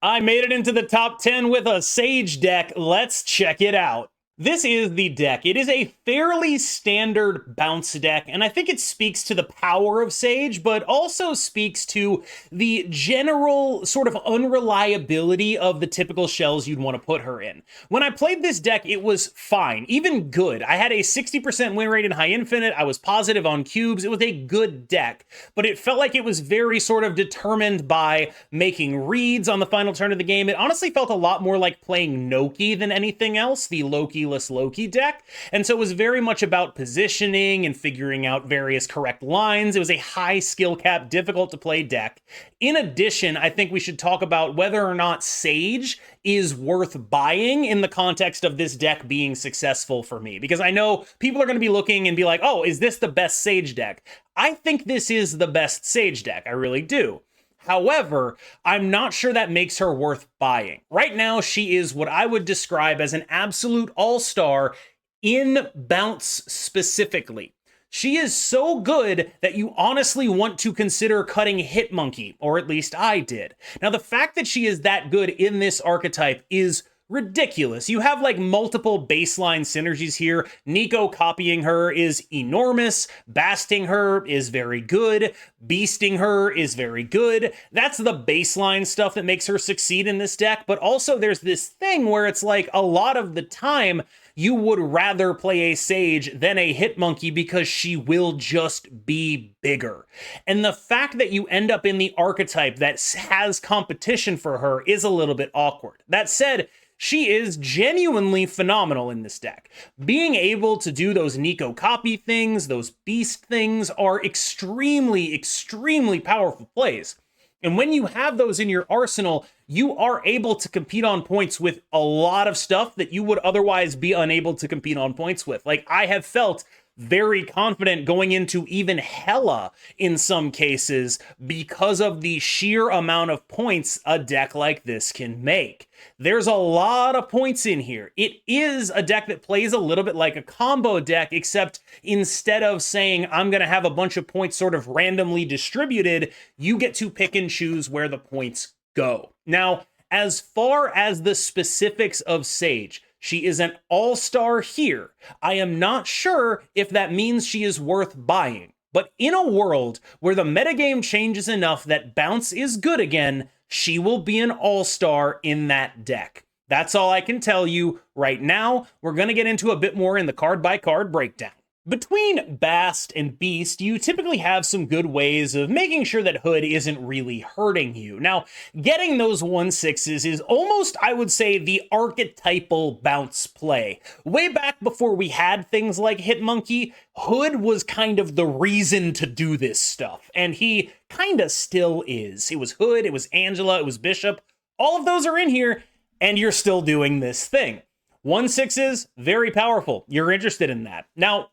I made it into the top 10 with a Sage deck. Let's check it out. This is the deck. It is a fairly standard bounce deck, and I think it speaks to the power of Sage, but also speaks to the general sort of unreliability of the typical shells you'd want to put her in. When I played this deck, it was fine, even good. I had a 60% win rate in High Infinite. I was positive on cubes. It was a good deck, but it felt like it was very sort of determined by making reads on the final turn of the game. It honestly felt a lot more like playing Noki than anything else, the Loki deck. And so it was very much about positioning and figuring out various correct lines. It was a high skill cap, difficult to play deck. In addition, I think we should talk about whether or not Sage is worth buying in the context of this deck being successful for me. Because I know people are going to be looking and be like, oh, is this the best Sage deck? I think this is the best Sage deck. I really do. However, I'm not sure that makes her worth buying. Right now, she is what I would describe as an absolute all-star in bounce specifically. She is so good that you honestly want to consider cutting Hitmonkey, or at least I did. Now, the fact that she is that good in this archetype is ridiculous. You have like multiple baseline synergies here. Nico copying her is enormous. Basting her is very good. Beasting her is very good. That's the baseline stuff that makes her succeed in this deck. But also there's this thing where it's like a lot of the time you would rather play a Sage than a Hitmonkey because she will just be bigger. And the fact that you end up in the archetype that has competition for her is a little bit awkward. That said, she is genuinely phenomenal in this deck. Being able to do those Nico copy things, those beast things, are extremely, extremely powerful plays. And when you have those in your arsenal, you are able to compete on points with a lot of stuff that you would otherwise be unable to compete on points with. Like, I have felt very confident going into even Hela in some cases because of the sheer amount of points a deck like this can make. There's a lot of points in here. It is a deck that plays a little bit like a combo deck, except instead of saying, I'm going to have a bunch of points sort of randomly distributed, you get to pick and choose where the points go. Now, as far as the specifics of Sage, she is an all-star here. I am not sure if that means she is worth buying. But in a world where the metagame changes enough that bounce is good again, she will be an all-star in that deck. That's all I can tell you right now. We're going to get into a bit more in the card-by-card breakdown. Between Bast and Beast, you typically have some good ways of making sure that Hood isn't really hurting you. Now, getting those 1/6s is almost, I would say, the archetypal bounce play. Way back before we had things like Hitmonkey, Hood was kind of the reason to do this stuff, and he kind of still is. It was Hood, it was Angela, it was Bishop. All of those are in here, and you're still doing this thing. 1/6s, very powerful. You're interested in that. Now,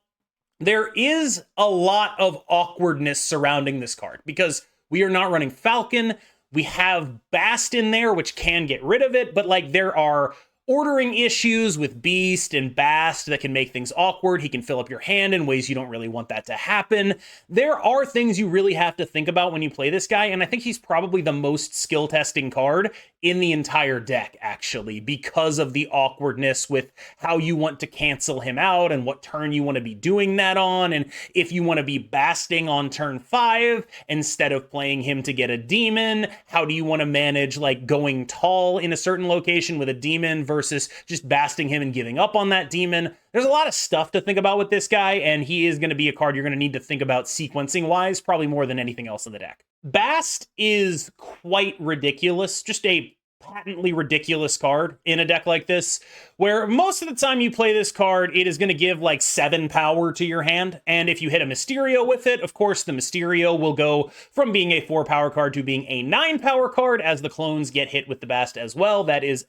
there is a lot of awkwardness surrounding this card because we are not running Falcon. We have Bast in there, which can get rid of it, but like there are ordering issues with Beast and Bast that can make things awkward. He can fill up your hand in ways you don't really want that to happen. There are things you really have to think about when you play this guy, and I think he's probably the most skill testing card in the entire deck, actually, because of the awkwardness with how you want to cancel him out and what turn you want to be doing that on, and if you want to be basting on turn 5 instead of playing him to get a demon, how do you want to manage like going tall in a certain location with a demon versus just basting him and giving up on that demon. There's a lot of stuff to think about with this guy, and he is going to be a card you're going to need to think about sequencing-wise, probably more than anything else in the deck. Bast is quite ridiculous, just a patently ridiculous card in a deck like this, where most of the time you play this card, it is going to give like 7 power to your hand, and if you hit a Mysterio with it, of course the Mysterio will go from being a 4 power card to being a 9 power card as the clones get hit with the Bast as well. That is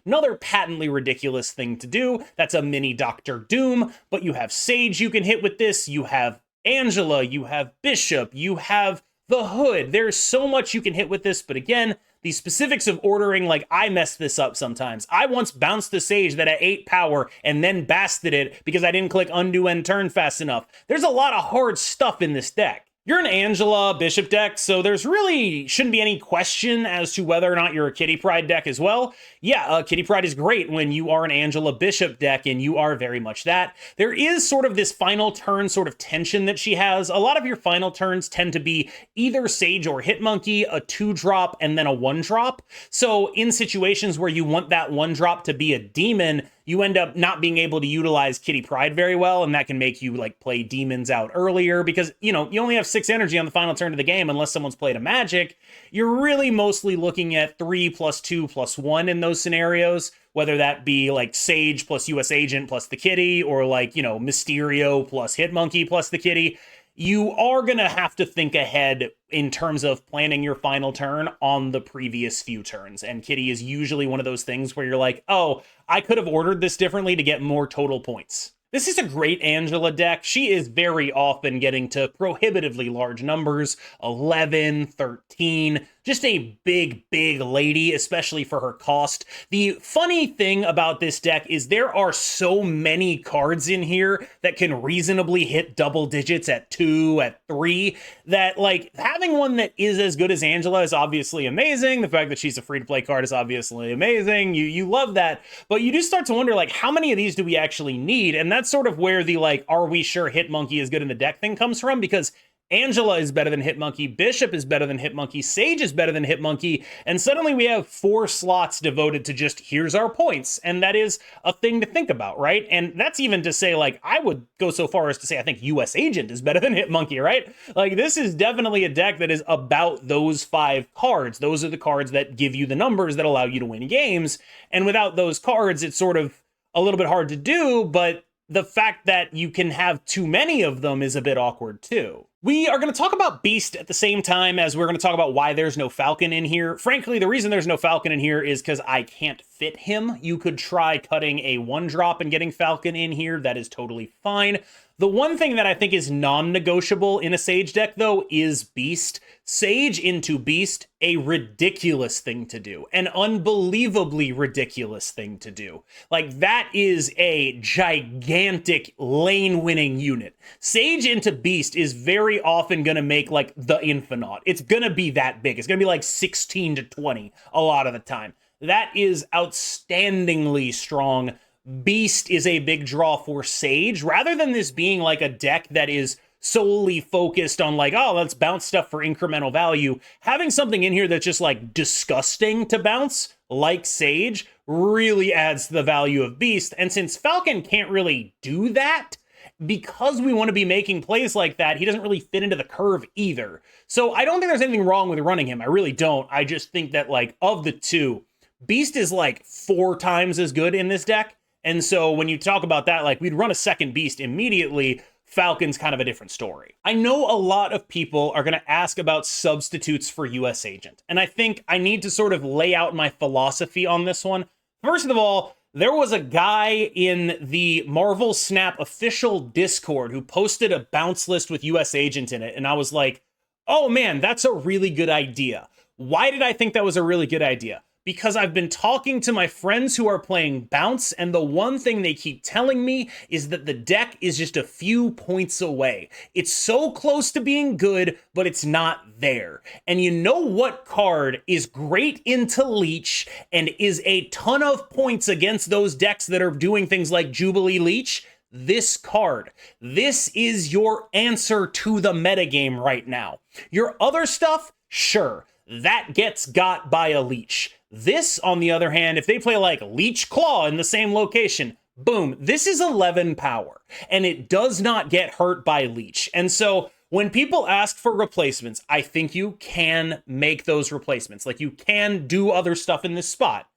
another patently ridiculous thing to do. That's a mini Doctor Doom, but you have Sage you can hit with this, you have Angela, you have Bishop, you have the Hood. There's so much you can hit with this, but again, the specifics of ordering, like, I mess this up sometimes. I once bounced the Sage that at 8 power and then basted it because I didn't click undo end turn fast enough. There's a lot of hard stuff in this deck. You're an Angela Bishop deck, so there's really shouldn't be any question as to whether or not you're a Kitty Pryde deck as well. Yeah, Kitty Pryde is great when you are an Angela Bishop deck, and you are very much that. There is sort of this final turn sort of tension that she has. A lot of your final turns tend to be either Sage or Hitmonkey, a 2-drop, and then a 1-drop. So in situations where you want that 1-drop to be a demon, you end up not being able to utilize Kitty Pryde very well, and that can make you like play demons out earlier because, you know, you only have 6 energy on the final turn of the game unless someone's played a magic. You're really mostly looking at 3+2+1 in those scenarios, whether that be like Sage plus US Agent plus the Kitty, or like, you know, Mysterio plus Hitmonkey plus the Kitty. You are going to have to think ahead in terms of planning your final turn on the previous few turns. And Kitty is usually one of those things where you're like, oh, I could have ordered this differently to get more total points. This is a great Angela deck. She is very often getting to prohibitively large numbers, 11, 13, just a big, big lady, especially for her cost. The funny thing about this deck is there are so many cards in here that can reasonably hit double digits at 2, at 3, that like having one that is as good as Angela is obviously amazing. The fact that she's a free-to-play card is obviously amazing. You love that, but you do start to wonder like how many of these do we actually need? And that's sort of where the like, are we sure Hitmonkey is good in the deck thing comes from, because Angela is better than Hitmonkey, Bishop is better than Hitmonkey, Sage is better than Hitmonkey, and suddenly we have 4 slots devoted to just, here's our points, and that is a thing to think about, right? And that's even to say, like, I would go so far as to say I think US Agent is better than Hitmonkey, right? Like, this is definitely a deck that is about those 5 cards. Those are the cards that give you the numbers that allow you to win games, and without those cards, it's sort of a little bit hard to do, but the fact that you can have too many of them is a bit awkward too. We are going to talk about Beast at the same time as we're going to talk about why there's no Falcon in here. Frankly, the reason there's no Falcon in here is because I can't fit him. You could try cutting a 1-drop and getting Falcon in here. That is totally fine. The one thing that I think is non-negotiable in a Sage deck, though, is Beast. Sage into Beast, a ridiculous thing to do. An unbelievably ridiculous thing to do. Like, that is a gigantic lane-winning unit. Sage into Beast is very often going to make, like, the Infinite. It's going to be that big. It's going to be, like, 16 to 20 a lot of the time. That is outstandingly strong. Beast is a big draw for Sage, rather than this being like a deck that is solely focused on like, oh, let's bounce stuff for incremental value. Having something in here that's just like disgusting to bounce, like Sage, really adds to the value of Beast. And since Falcon can't really do that, because we want to be making plays like that, he doesn't really fit into the curve either. So I don't think there's anything wrong with running him. I really don't. I just think that like of the two, Beast is like 4 times as good in this deck. And so when you talk about that, like we'd run a second Beast immediately. Falcon's kind of a different story. I know a lot of people are going to ask about substitutes for US Agent, and I think I need to sort of lay out my philosophy on this one. First of all, there was a guy in the Marvel Snap official Discord who posted a bounce list with US Agent in it, and I was like, oh man, that's a really good idea. Why did I think that was a really good idea? Because I've been talking to my friends who are playing Bounce, and the one thing they keep telling me is that the deck is just a few points away. It's so close to being good, but it's not there. And you know what card is great into Leech and is a ton of points against those decks that are doing things like Jubilee Leech? This card. This is your answer to the metagame right now. Your other stuff, sure, that gets got by a Leech. This, on the other hand, if they play like Leech Claw in the same location, boom, this is 11 power, and it does not get hurt by Leech. And so when people ask for replacements, I think you can make those replacements. Like, you can do other stuff in this spot,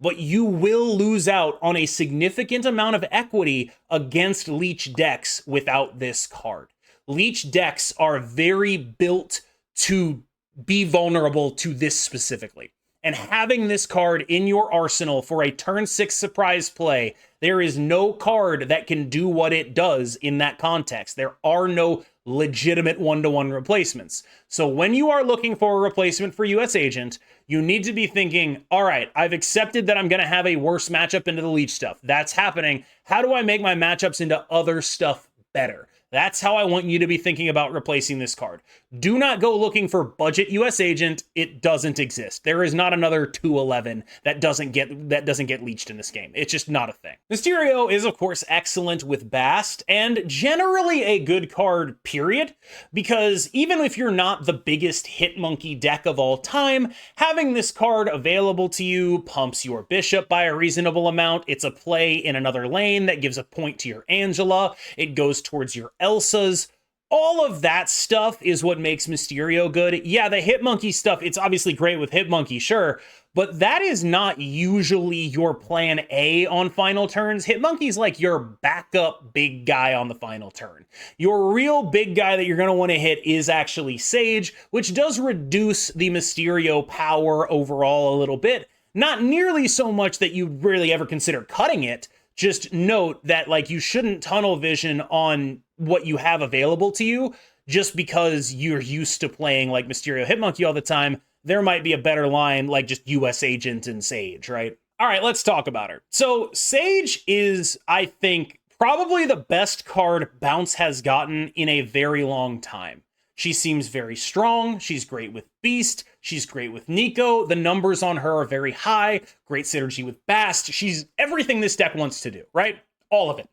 but you will lose out on a significant amount of equity against Leech decks without this card. Leech decks are very built to be vulnerable to this specifically. And having this card in your arsenal for a turn 6 surprise play, there is no card that can do what it does in that context. There are no legitimate one-to-one replacements. So when you are looking for a replacement for US Agent, you need to be thinking, all right, I've accepted that I'm going to have a worse matchup into the Leech stuff. That's happening. How do I make my matchups into other stuff better? That's how I want you to be thinking about replacing this card. Do not go looking for budget US Agent. It doesn't exist. There is not another 211 that doesn't get leached in this game. It's just not a thing. Mysterio is, of course, excellent with Bast, and generally a good card, period, because even if you're not the biggest Hitmonkey deck of all time, having this card available to you pumps your Bishop by a reasonable amount. It's a play in another lane that gives a point to your Angela. It goes towards your Elsas. All of that stuff is what makes Mysterio good. Yeah, the Hitmonkey stuff, it's obviously great with Hitmonkey, sure, but that is not usually your plan A on final turns. Hitmonkey's like your backup big guy on the final turn. Your real big guy that you're going to want to hit is actually Sage, which does reduce the Mysterio power overall a little bit. Not nearly so much that you really ever consider cutting it. Just note that, like, you shouldn't tunnel vision on what you have available to you just because you're used to playing like Mysterio Hitmonkey all the time. There might be a better line like just US Agent and Sage, right? All right, let's talk about her. So Sage is, I think, probably the best card Bounce has gotten in a very long time. She seems very strong. She's great with Beast. She's great with Nico. The numbers on her are very high. Great synergy with Bast. She's everything this deck wants to do, right? All of it.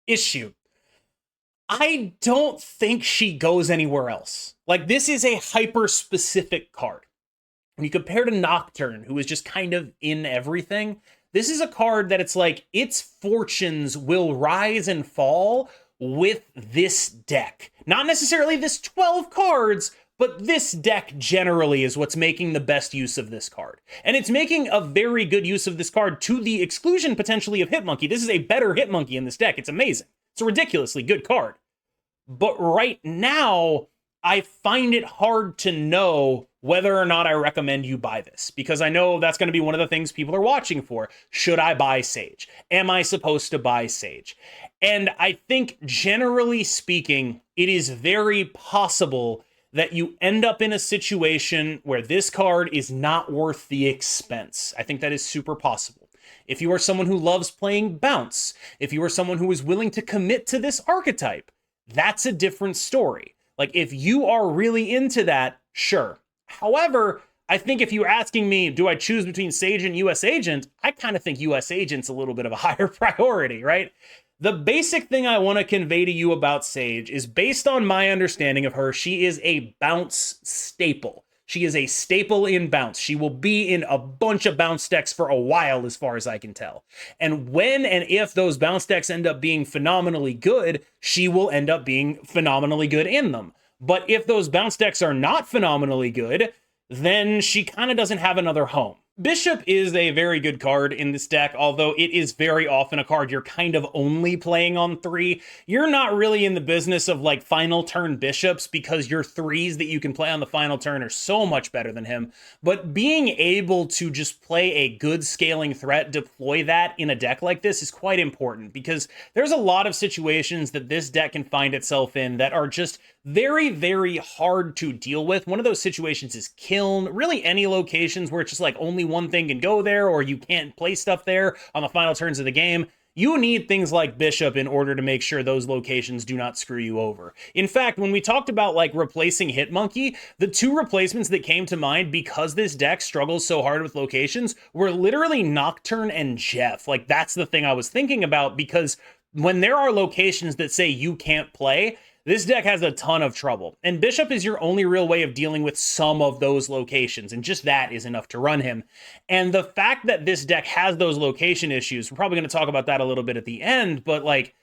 Issue. I don't think she goes anywhere else. Like, this is a hyper-specific card. When you compare to Nocturne, who is just kind of in everything, this is a card that it's like, its fortunes will rise and fall with this deck. Not necessarily this 12 cards, but this deck generally is what's making the best use of this card. And it's making a very good use of this card to the exclusion, potentially, of Hitmonkey. This is a better Hitmonkey in this deck. It's amazing. It's a ridiculously good card. But right now, I find it hard to know whether or not I recommend you buy this, because I know that's going to be one of the things people are watching for. Should I buy Sage? Am I supposed to buy Sage? And I think, generally speaking, it is very possible that you end up in a situation where this card is not worth the expense. I think that is super possible. If you are someone who loves playing Bounce, if you are someone who is willing to commit to this archetype, that's a different story. Like, if you are really into that, sure. However, I think if you're asking me, do I choose between Sage and US Agent? I kind of think US Agent's a little bit of a higher priority, right? The basic thing I want to convey to you about Sage is, based on my understanding of her, she is a Bounce staple. She is a staple in Bounce. She will be in a bunch of Bounce decks for a while, as far as I can tell. And when and if those Bounce decks end up being phenomenally good, she will end up being phenomenally good in them. But if those Bounce decks are not phenomenally good, then she kind of doesn't have another home. Bishop is a very good card in this deck, although it is very often a card you're kind of only playing on 3. You're not really in the business of like final turn Bishops, because your 3s that you can play on the final turn are so much better than him. But being able to just play a good scaling threat, deploy that in a deck like this is quite important, because there's a lot of situations that this deck can find itself in that are just very, very hard to deal with. One of those situations is Kiln, really any locations where it's just like only one thing can go there, or you can't play stuff there on the final turns of the game. You need things like Bishop in order to make sure those locations do not screw you over. In fact, when we talked about like replacing Hitmonkey, the 2 replacements that came to mind because this deck struggles so hard with locations were literally Nocturne and Jeff. Like, that's the thing I was thinking about, because when there are locations that say you can't play, this deck has a ton of trouble, and Bishop is your only real way of dealing with some of those locations, and just that is enough to run him. And the fact that this deck has those location issues, we're probably going to talk about that a little bit at the end, but like,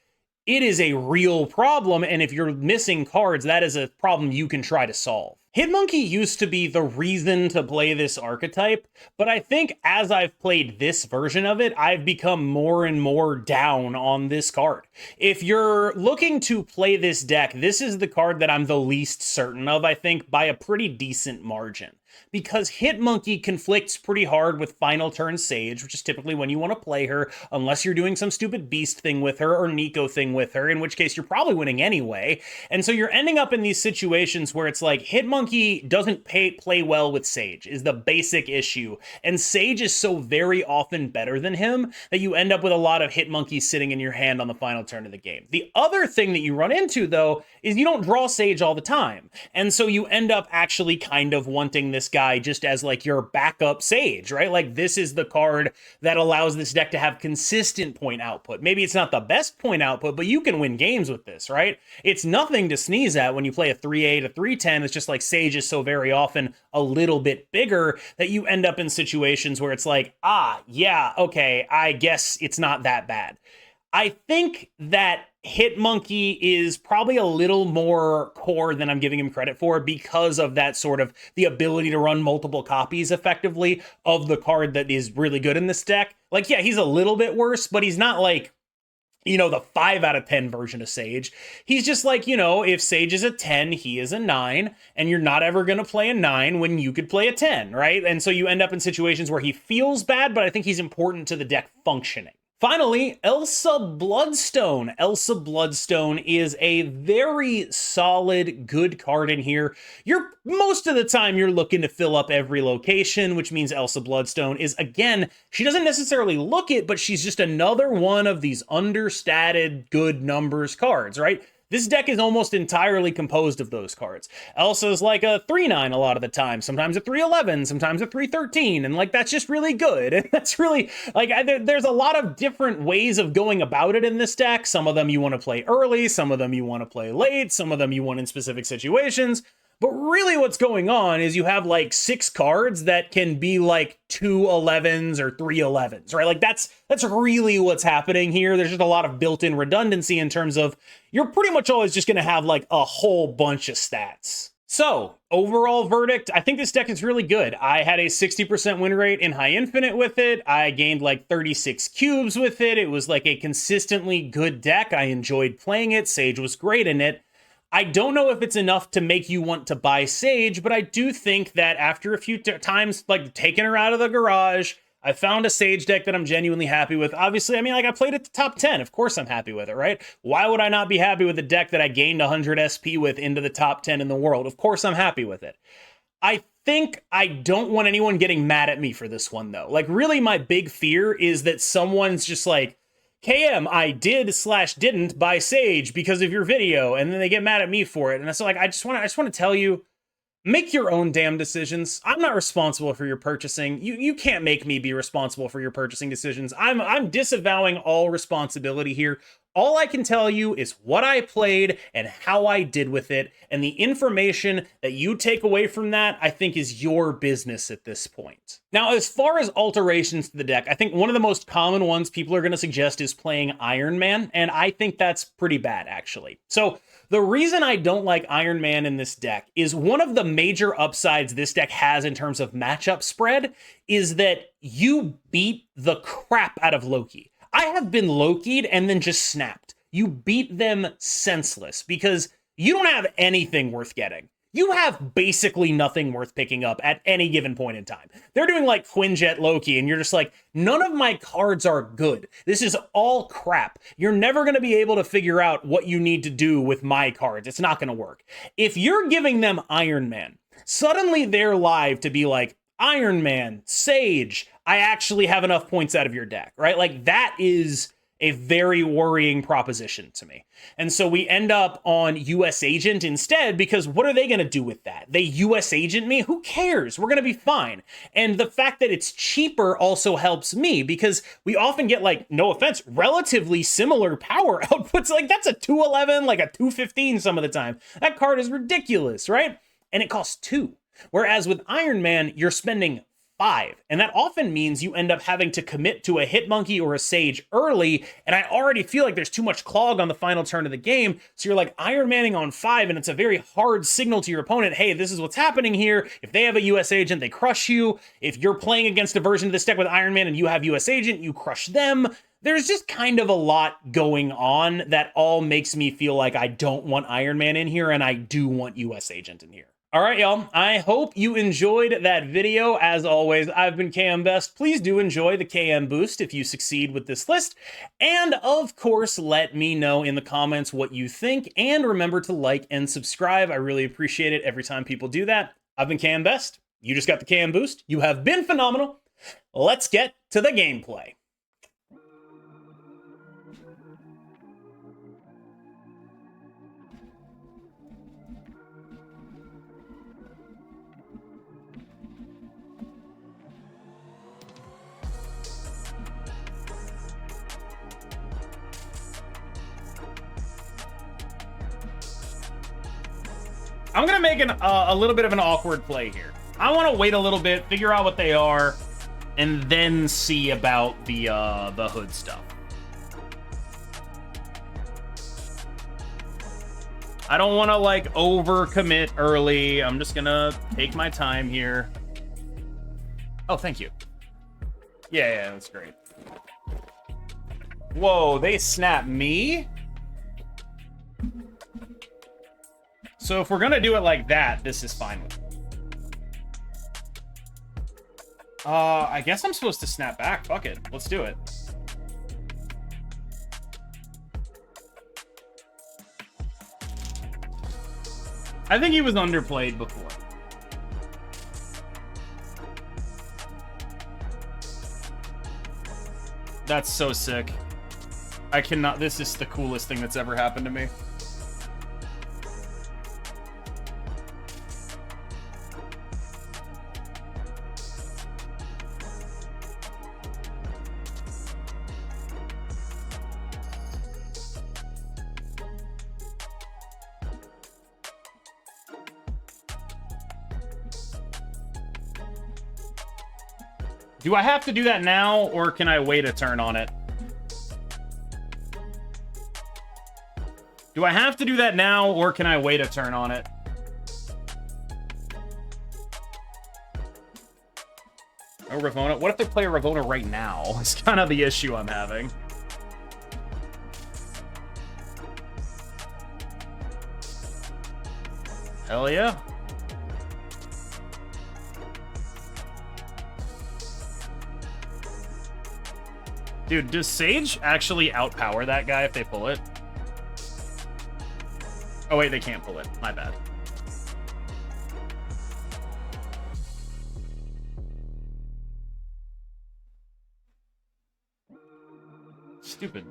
it is a real problem, and if you're missing cards, that is a problem you can try to solve. Hitmonkey used to be the reason to play this archetype, but I think as I've played this version of it, I've become more and more down on this card. If you're looking to play this deck, this is the card that I'm the least certain of, I think, by a pretty decent margin. because Hitmonkey conflicts pretty hard with final turn Sage, which is typically when you want to play her, unless you're doing some stupid beast thing with her or Nico thing with her, in which case you're probably winning anyway. And so you're ending up in these situations where it's like Hitmonkey doesn't play well with Sage is the basic issue, and Sage is so very often better than him that you end up with a lot of Hitmonkey sitting in your hand on the final turn of the game. The other thing that you run into, though, is you don't draw Sage all the time, and so you end up actually kind of wanting this guy just as like your backup Sage, right? Like this is the card that allows this deck to have consistent point output. Maybe it's not the best point output, but you can win games with this, right? It's nothing to sneeze at when you play a 3-8, a 3-10. It's just like Sage is so very often a little bit bigger that you end up in situations where it's like, yeah, okay, I guess it's not that bad. I think that Hitmonkey is probably a little more core than I'm giving him credit for because of that sort of the ability to run multiple copies effectively of the card that is really good in this deck. Like, yeah, he's a little bit worse, but he's not like, you know, the 5 out of 10 version of Sage. He's just like, you know, if Sage is a 10, he is a 9, and you're not ever going to play a 9 when you could play a 10, right? And so you end up in situations where he feels bad, but I think he's important to the deck functioning. Finally, Elsa Bloodstone. Elsa Bloodstone is a very solid, good card in here. Most of the time you're looking to fill up every location, which means Elsa Bloodstone is, again, she doesn't necessarily look it, but she's just another one of these understated good numbers cards, right? This deck is almost entirely composed of those cards. Elsa's like a 3-9 a lot of the time, sometimes a 3-11, sometimes a 3-13, and like that's just really good. And that's really, like, there's a lot of different ways of going about it in this deck. Some of them you want to play early, some of them you want to play late, some of them you want in specific situations. But really what's going on is you have like 6 cards that can be like 2 11s or 3 11s, right? Like that's really what's happening here. There's just a lot of built-in redundancy in terms of you're pretty much always just going to have like a whole bunch of stats. So overall verdict, I think this deck is really good. I had a 60% win rate in High Infinite with it. I gained like 36 cubes with it. It was like a consistently good deck. I enjoyed playing it. Sage was great in it. I don't know if it's enough to make you want to buy Sage, but I do think that after a few times, like taking her out of the garage, I found a Sage deck that I'm genuinely happy with. Obviously, I mean, like I played at the top 10. Of course I'm happy with it, right? Why would I not be happy with a deck that I gained 100 SP with into the top 10 in the world? Of course I'm happy with it. I think I don't want anyone getting mad at me for this one, though. Like, really, my big fear is that someone's just like, KM, I did/didn't buy Sage because of your video, and then they get mad at me for it. And so, like, I just want to tell you, make your own damn decisions. I'm not responsible for your purchasing. You can't make me be responsible for your purchasing decisions. I'm disavowing all responsibility here. All I can tell you is what I played and how I did with it, and the information that you take away from that, I think, is your business at this point. Now, as far as alterations to the deck, I think one of the most common ones people are going to suggest is playing Iron Man, and I think that's pretty bad, actually. So the reason I don't like Iron Man in this deck is one of the major upsides this deck has in terms of matchup spread is that you beat the crap out of Loki. I have been Loki'd and then just snapped. You beat them senseless because you don't have anything worth getting. You have basically nothing worth picking up at any given point in time. They're doing like Quinjet Loki, and you're just like, none of my cards are good. This is all crap. You're never going to be able to figure out what you need to do with my cards. It's not going to work. If you're giving them Iron Man, suddenly they're live to be like, Iron Man, Sage, I actually have enough points out of your deck, right? Like that is a very worrying proposition to me. And so we end up on US Agent instead, because what are they going to do with that? They US Agent me? Who cares? We're going to be fine. And the fact that it's cheaper also helps me because we often get, like, no offense, relatively similar power outputs. Like that's a 211, like a 215 some of the time. That card is ridiculous, right? And it costs 2. Whereas with Iron Man, you're spending 5. And that often means you end up having to commit to a Hitmonkey or a Sage early. And I already feel like there's too much clog on the final turn of the game. So you're like Iron Manning on 5, and it's a very hard signal to your opponent. Hey, this is what's happening here. If they have a US Agent, they crush you. If you're playing against a version of this deck with Iron Man and you have US Agent, you crush them. There's just kind of a lot going on that all makes me feel like I don't want Iron Man in here, and I do want US Agent in here. All right, y'all. I hope you enjoyed that video. As always, I've been KM Best. Please do enjoy the KM boost if you succeed with this list. And of course, let me know in the comments what you think. And remember to like and subscribe. I really appreciate it every time people do that. I've been KM Best. You just got the KM boost. You have been phenomenal. Let's get to the gameplay. I'm gonna make a little bit of an awkward play here. I want to wait a little bit, figure out what they are, and then see about the hood stuff. I don't want to like overcommit early. I'm just gonna take my time here. Oh, thank you. Yeah, that's great. Whoa, they snapped me? So if we're gonna do it like that, this is fine with me. I guess I'm supposed to snap back. Fuck it. Let's do it. I think he was underplayed before. That's so sick. I cannot... This is the coolest thing that's ever happened to me. Do I have to do that now, or can I wait a turn on it? Do I have to do that now, or can I wait a turn on it? Oh, Ravona. What if they play Ravona right now? It's kind of the issue I'm having. Hell yeah. Dude, does Sage actually outpower that guy if they pull it? Oh wait, they can't pull it. My bad. Stupid.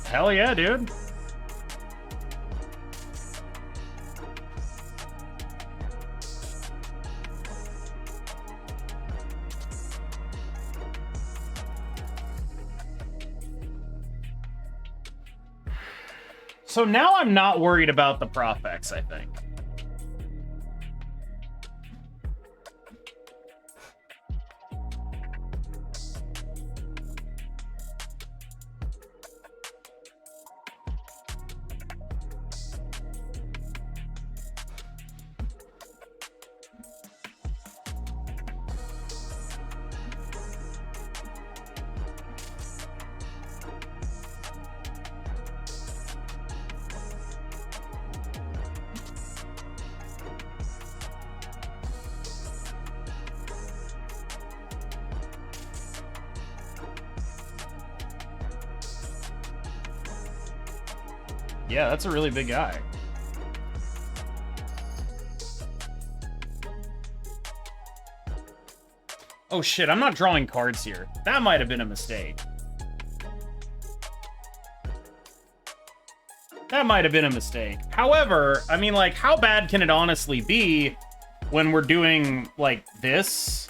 Hell yeah, dude. So now I'm not worried about the Profex, I think. Yeah, that's a really big guy. Oh shit, I'm not drawing cards here. That might have been a mistake. That might have been a mistake. However, I mean, like, how bad can it honestly be when we're doing, like, this?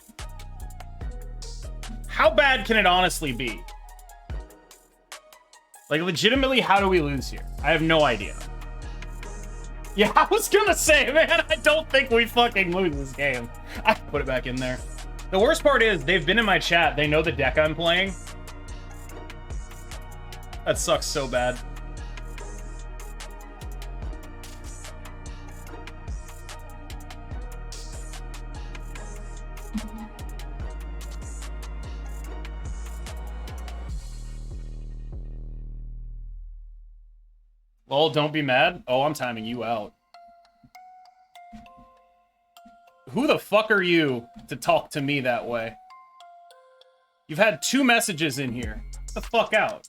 How bad can it honestly be? Like, legitimately, how do we lose here? I have no idea. Yeah, I was gonna say, man, I don't think we fucking lose this game. I put it back in there. The worst part is they've been in my chat. They know the deck I'm playing. That sucks so bad. Lol, don't be mad. Oh, I'm timing you out. Who the fuck are you to talk to me that way? You've had 2 messages in here. Get the fuck out.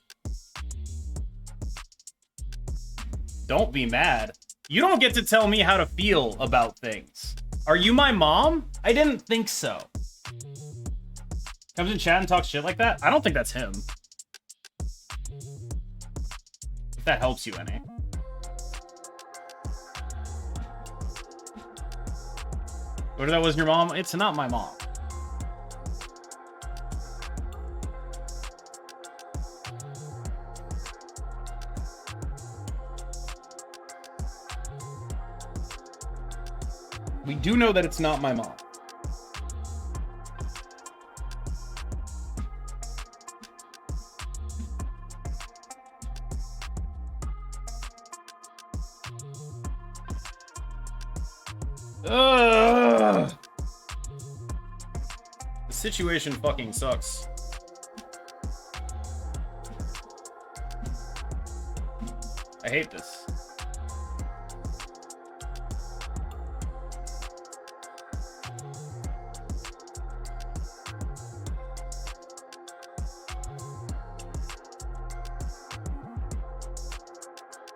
Don't be mad. You don't get to tell me how to feel about things. Are you my mom? I didn't think so. Comes in chat and talks shit like that? I don't think that's him. If that helps you any. What if that wasn't your mom? It's not my mom. We do know that it's not my mom. Ugh. The situation fucking sucks. I hate this.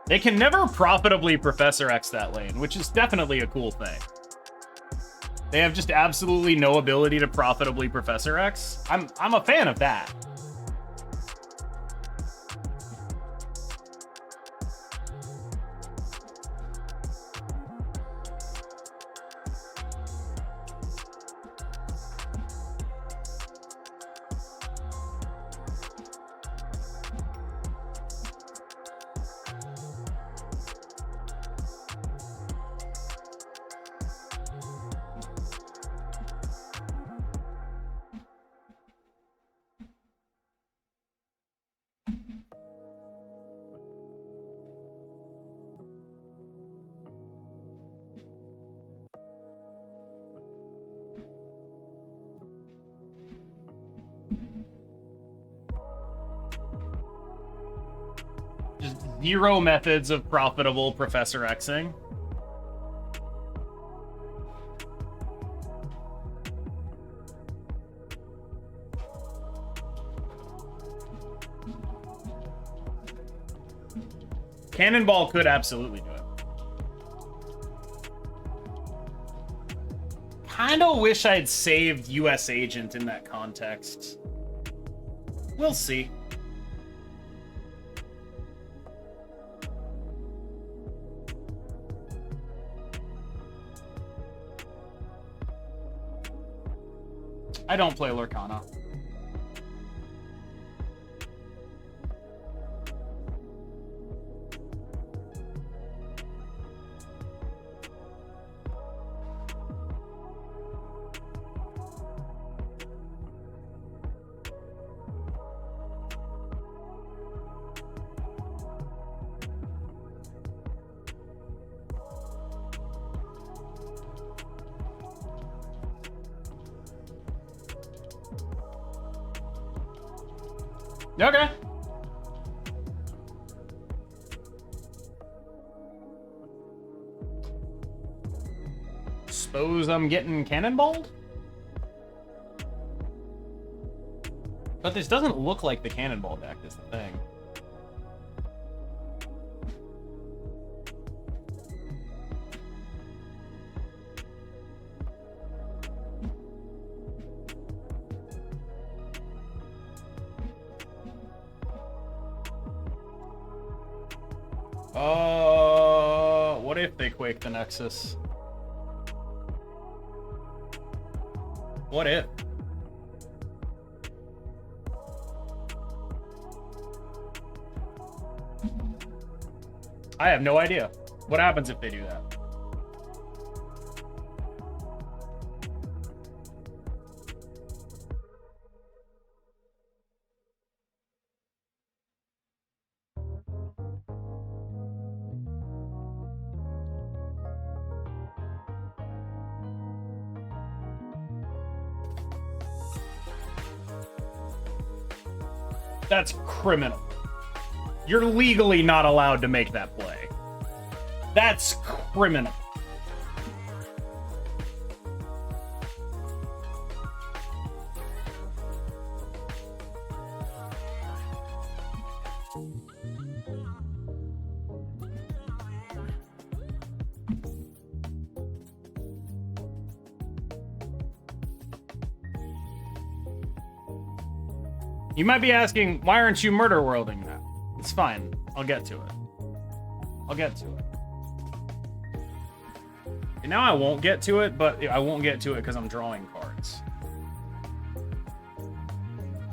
They can never profitably Professor X that lane, which is definitely a cool thing. They have just absolutely no ability to profitably Professor X. I'm a fan of that. Zero methods of profitable Professor Xing. Cannonball could absolutely do it. Kinda wish I'd saved US Agent in that context. We'll see. I don't play Lurkana. Okay. Suppose I'm getting cannonballed? But this doesn't look like the cannonball deck is the thing. What if they Quake the Nexus? What if? I have no idea. What happens if they do that? That's criminal. You're legally not allowed to make that play. That's criminal. You might be asking, why aren't you murder worlding that? It's fine. I'll get to it. I'll get to it. And now I won't get to it, but I won't get to it because I'm drawing cards.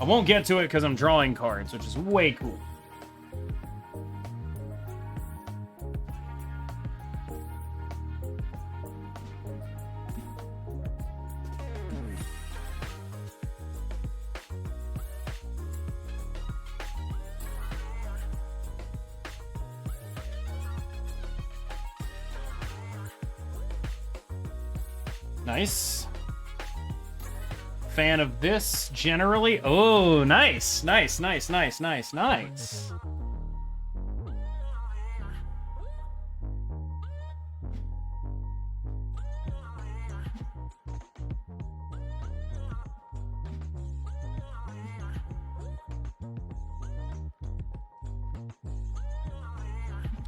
I won't get to it because I'm drawing cards, which is way cool. Nice. Fan of this generally. Oh, nice. Nice, nice, nice, nice, nice.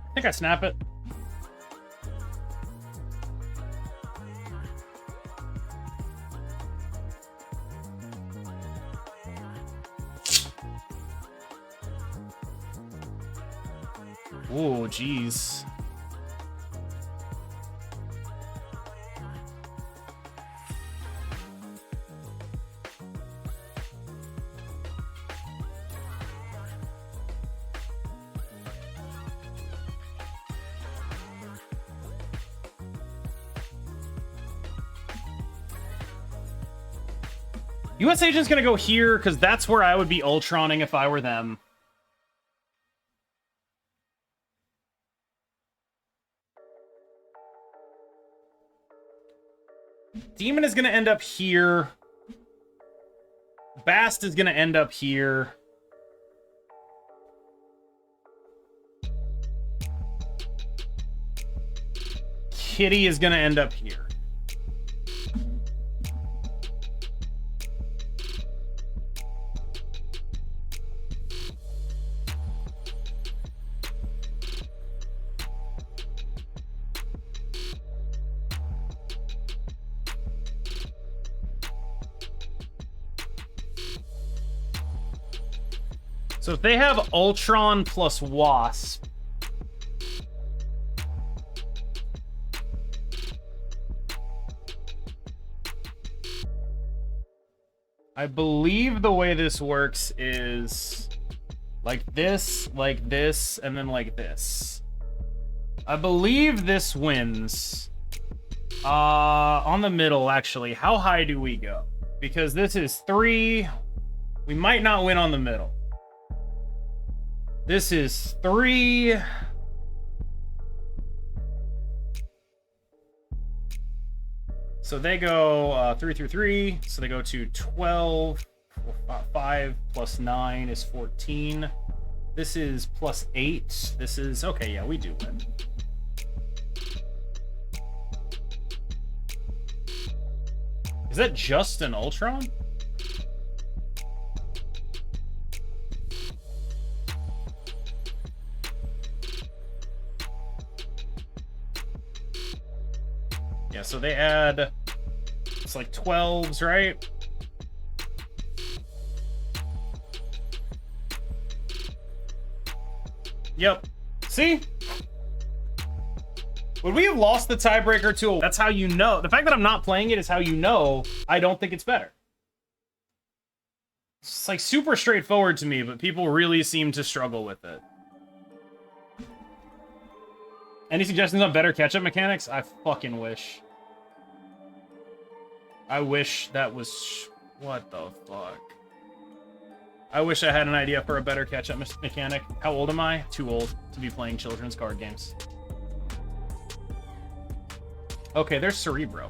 I think I snap it. Oh, jeez. US Agent's gonna go here, because that's where I would be Ultroning if I were them. Demon is going to end up here. Bast is going to end up here. Kitty is going to end up here. So if they have Ultron plus Wasp, I believe the way this works is like this, and then like this. I believe this wins. On the middle, actually. How high do we go? Because this is 3. We might not win on the middle. This is 3. So they go 3 through 3. So they go to 12. 5 plus 9 is 14. This is plus 8. This is... Okay, yeah, we do win. Is that just an Ultron? Yeah, so they add, it's like 12s, right? Yep. See? Would we have lost the tiebreaker to a... That's how you know. The fact that I'm not playing it is how you know I don't think it's better. It's like super straightforward to me, but people really seem to struggle with it. Any suggestions on better catch-up mechanics? I fucking wish. I wish that was... What the fuck? I wish I had an idea for a better catch-up mechanic. How old am I? Too old to be playing children's card games. Okay, there's Cerebro.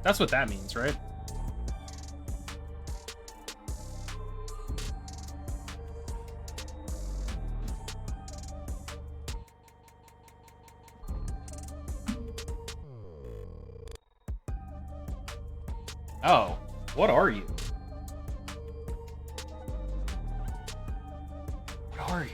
That's what that means, right? Oh, what are you? What are you?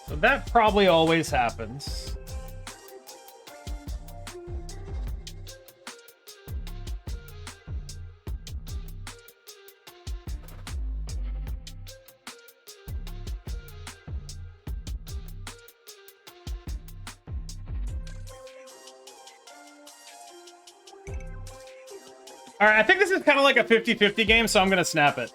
So that probably always happens. All right, I think this is kind of like a 50-50 game, so I'm going to snap it.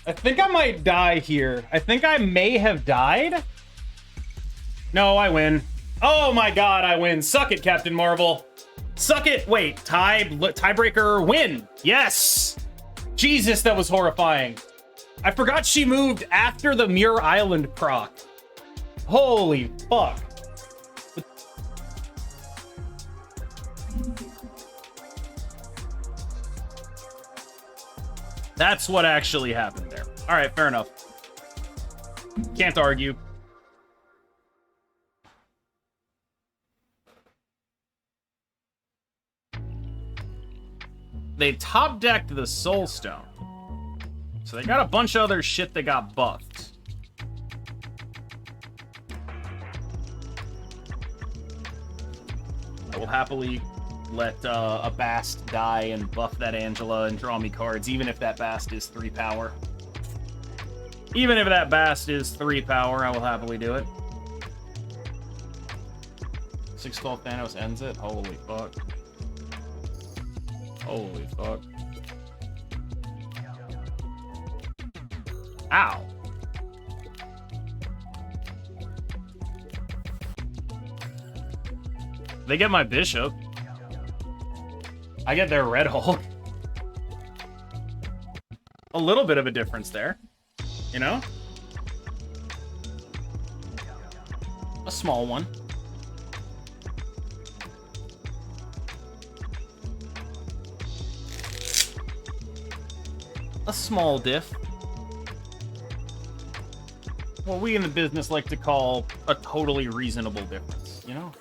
I think I might die here. I think I may have died. No, I win. Oh my god, I win. Suck it, Captain Marvel. Suck it. Wait, tiebreaker win. Yes. Jesus, that was horrifying. I forgot she moved after the Muir Island proc. Holy fuck. That's what actually happened there. All right, fair enough. Can't argue. They top decked the Soul Stone. So they got a bunch of other shit that got buffed. I will happily let a Bast die and buff that Angela and draw me cards, even if that Bast is 3 power. Even if that Bast is 3 power, I will happily do it. 6-12 Thanos ends it? Holy fuck. Holy fuck. Ow. They get my Bishop. I get their Red Hulk. A little bit of a difference there. You know? A small one. A small diff. what we in the business like to call a totally reasonable difference, you know?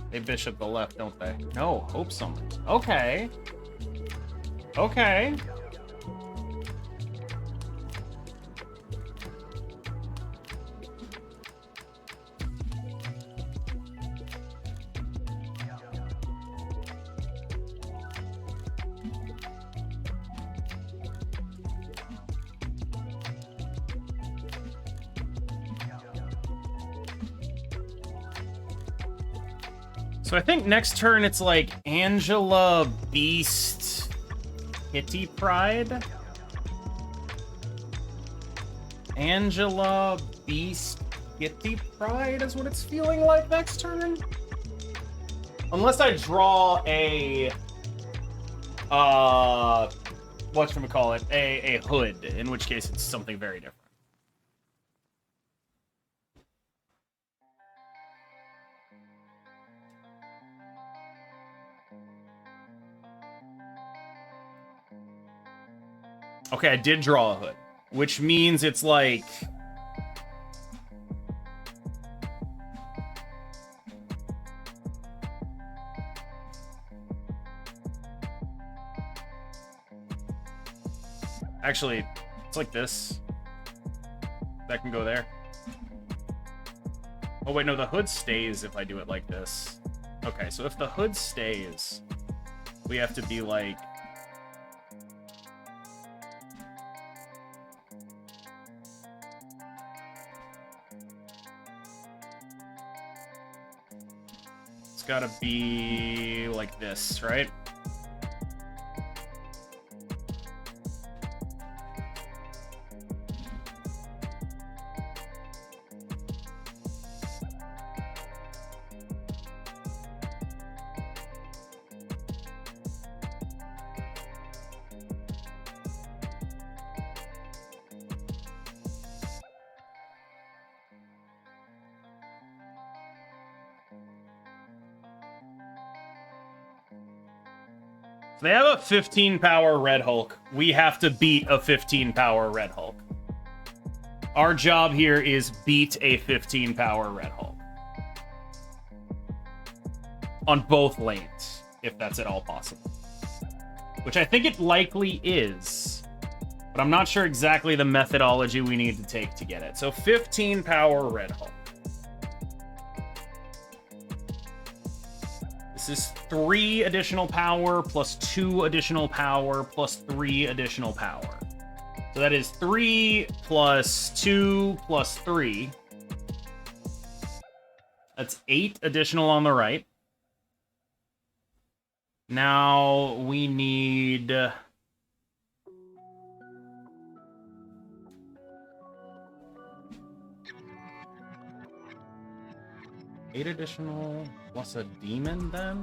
They bishop the left, don't they? No, hope some. Okay. Okay. So I think next turn it's like Angela, Beast, Kitty Pride. Angela, Beast, Kitty Pride is what it's feeling like next turn. Unless I draw a, whatchamacallit, a hood, in which case it's something very different. Okay, I did draw a hood, which means it's like... Actually, it's like this. That can go there. Oh wait, no, the hood stays if I do it like this. Okay, so if the hood stays, we have to be like... It's gotta be like this, right? They have a 15 power Red Hulk. We have to beat a 15 power Red Hulk. Our job here is beat a 15 power Red Hulk. On both lanes, if that's at all possible. Which I think it likely is. But I'm not sure exactly the methodology we need to take to get it. So 15 power Red Hulk. This is 3 additional power plus 2 additional power plus 3 additional power. So that is 3 plus 2 plus 3. That's 8 additional on the right. Now we need... 8 additional plus a demon, then?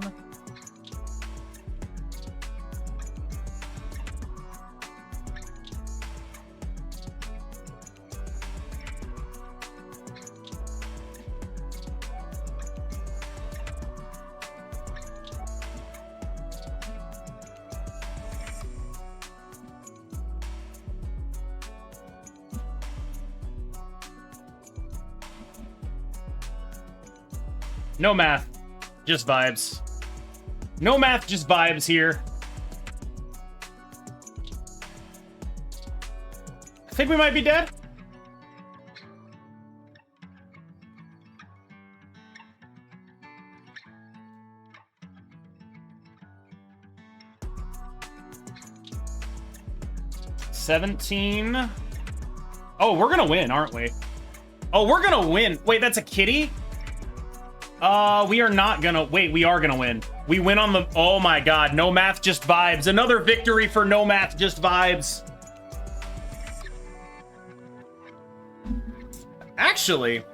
No math, just vibes. No math, just vibes here. I think we might be dead. $17. Oh, we're gonna win, aren't we? Oh, we're gonna win. Wait, that's a kitty? We are not gonna... Wait, we are gonna win. We win on the... Oh my god, no math, just vibes. Another victory for no math, just vibes. Actually,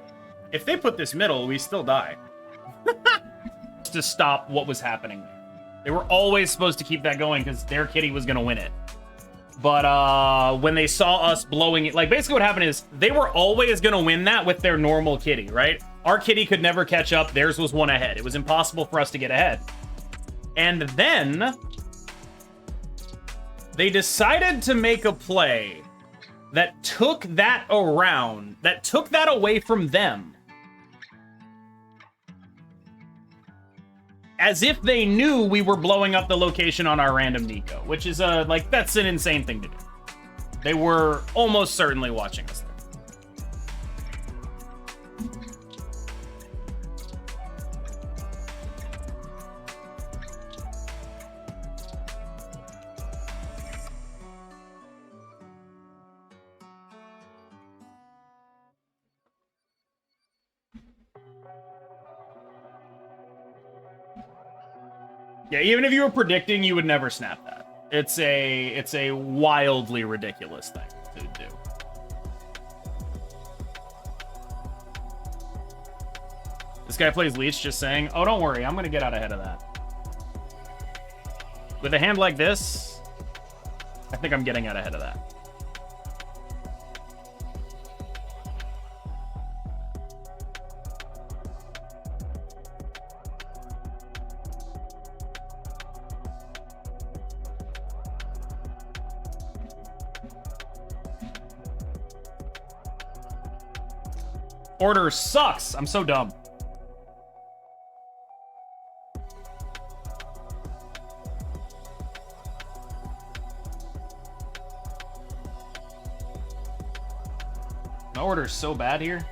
if they put this middle, we still die. To stop what was happening there. They were always supposed to keep that going because their kitty was gonna win it. But when they saw us blowing it... Like, basically what happened is they were always gonna win that with their normal kitty, right? Our kitty could never catch up. Theirs was one ahead. It was impossible for us to get ahead. And then They decided to make a play that took that around, that took that away from them. As if they knew we were blowing up the location on our random Nico, which is, like, that's an insane thing to do. They were almost certainly watching us there. Yeah, even if you were predicting, you would never snap that. It's a wildly ridiculous thing to do. This guy plays Leech just saying, oh, don't worry, I'm gonna get out ahead of that. With a hand like this, I think I'm getting out ahead of that. Order sucks. I'm so dumb. My order's so bad here.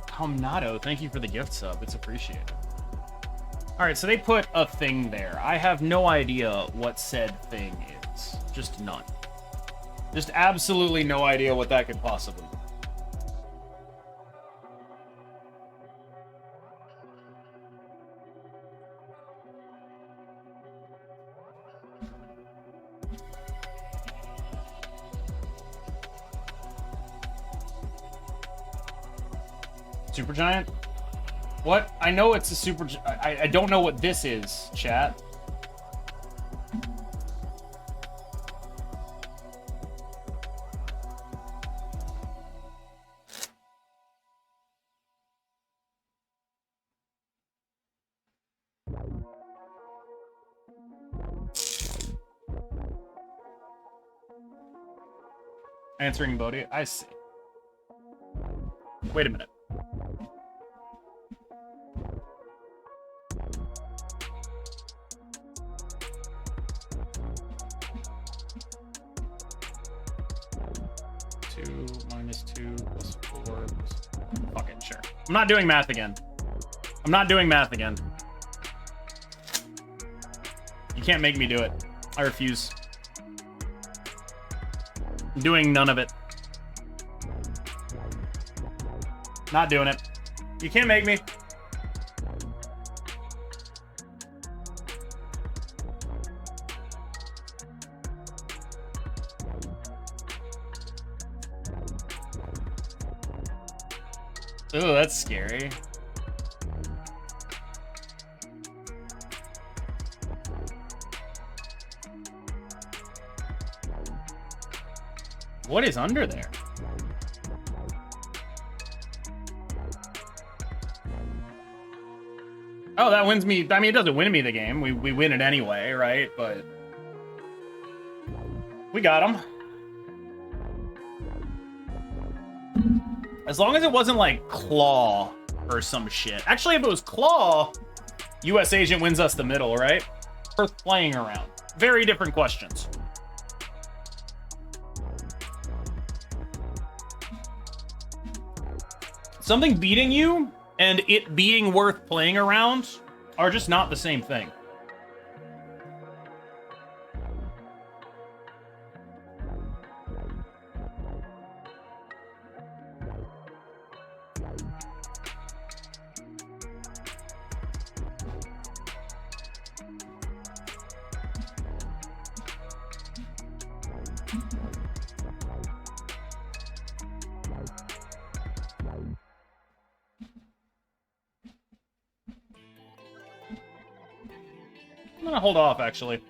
Comnado, thank you for the gift sub. It's appreciated. All right, so they put a thing there. I have no idea what said thing is. Just none. Just absolutely no idea what that could possibly be. Supergiant? What? I know it's a super... I don't know what this is, chat. Answering Bodhi? I see. Wait a minute. I'm not doing math again. I'm not doing math again. You can't make me do it. I refuse. I'm doing none of it. Not doing it. You can't make me. Ooh, that's scary. What is under there? Oh, that wins me. I mean, it doesn't win me the game. We win it anyway, right? But we got him. As long as it wasn't like Claw or some shit. Actually, if it was Claw, US Agent wins us the middle, right? Worth playing around. Very different questions. Something beating you and it being worth playing around are just not the same thing. I'm gonna hold off, actually.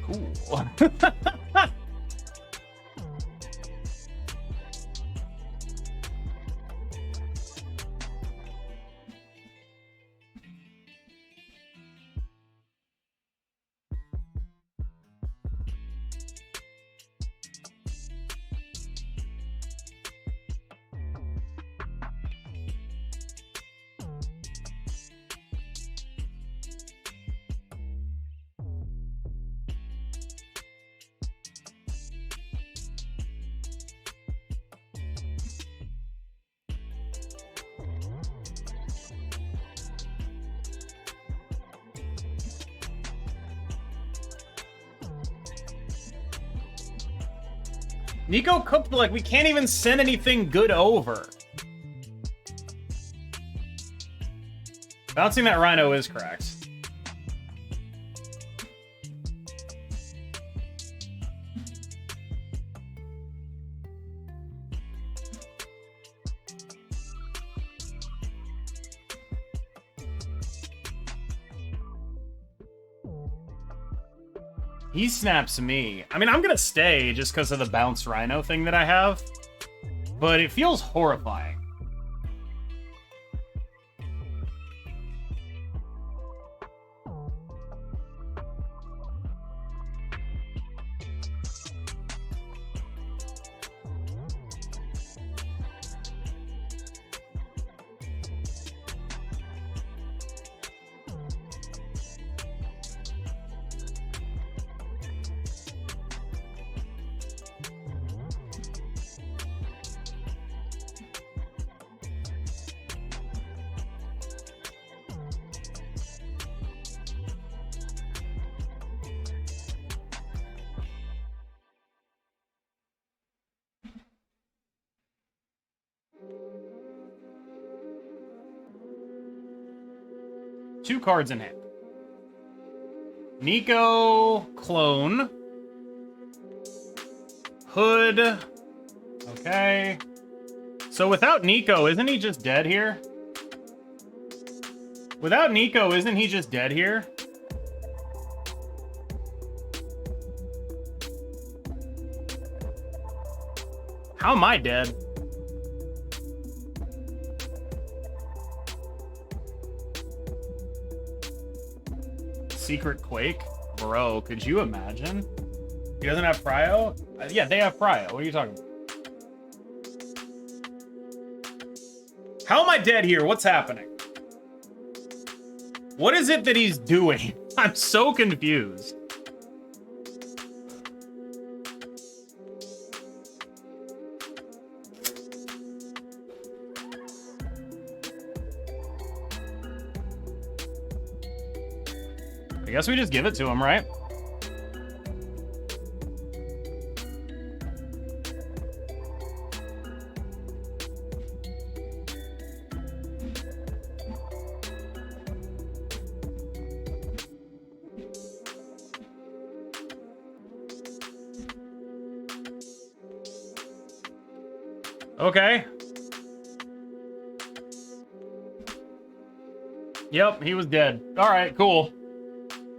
Cool. Nico cooked, like, we can't even send anything good over. Bouncing that Rhino is cracked. He snaps me. I mean, I'm gonna stay just because of the bounce Rhino thing that I have, but it feels horrifying. Two cards in hand. Nico, clone. Hood. Okay. So without Nico, isn't he just dead here? Without Nico, isn't he just dead here? How am I dead? Secret Quake? Bro, could you imagine? He doesn't have Prio? Yeah, they have Prio. What are you talking about? How am I dead here? What's happening? What is it that he's doing? I'm so confused. I guess we just give it to him, right? Okay. Yep, he was dead. All right, cool.